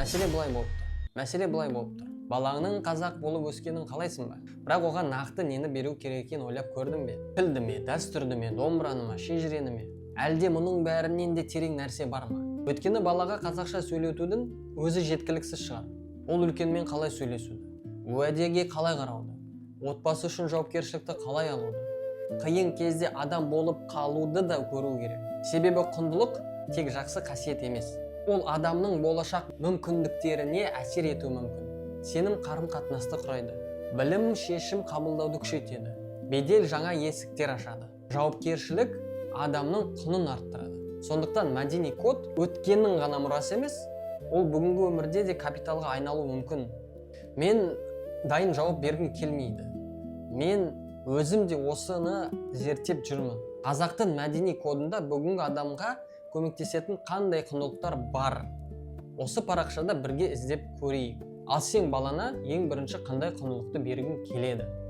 Мәселе былай болып тұр. Балаңның қазақ болып өскенін қалайсың ба? Бірақ оған нақты нені беру керек екенін ойлап көрдің бе? Тілді ме, дәстүрді ме, домбыраны ма, шежірені ме? Әлде мұның бәрінен де терең нәрсе бар ма? Өйткені балаға қазақша сөйлетудің өзі жеткіліксіз шығар. Ол үлкенмен қалай сөйлесуді, уәдеге қалай қарауды, отбасы үшін жауапкершілікті қалай алуды, қиын кезде адам болып қалуды да көру керек. Себебі құндылық тек жақсы қасиет емес. Ол адамның болашақ мүмкіндіктеріне әсер етуі мүмкін. Сенім қарым-қатынасты құрайды. Білім шешім қабылдауды күшейтеді. Бедел жаңа есіктер ашады. Жауапкершілік адамның құнын арттырады. Сондықтан мәдени код өткеннің ғана мұрасы емес, ол бүгінгі өмірде де капиталға айналуы мүмкін. Мен дайын жауап бергім келмейді. Мен өзім де осыны зерттеп жүрмін. Қазақтың мәдени кодында бүгінгі адамға көмектесетін қандай құндылықтар бар? Осы парақшада бірге іздеп көрейік. Ал сен балана ең бірінші қандай құндылықты бергің келеді?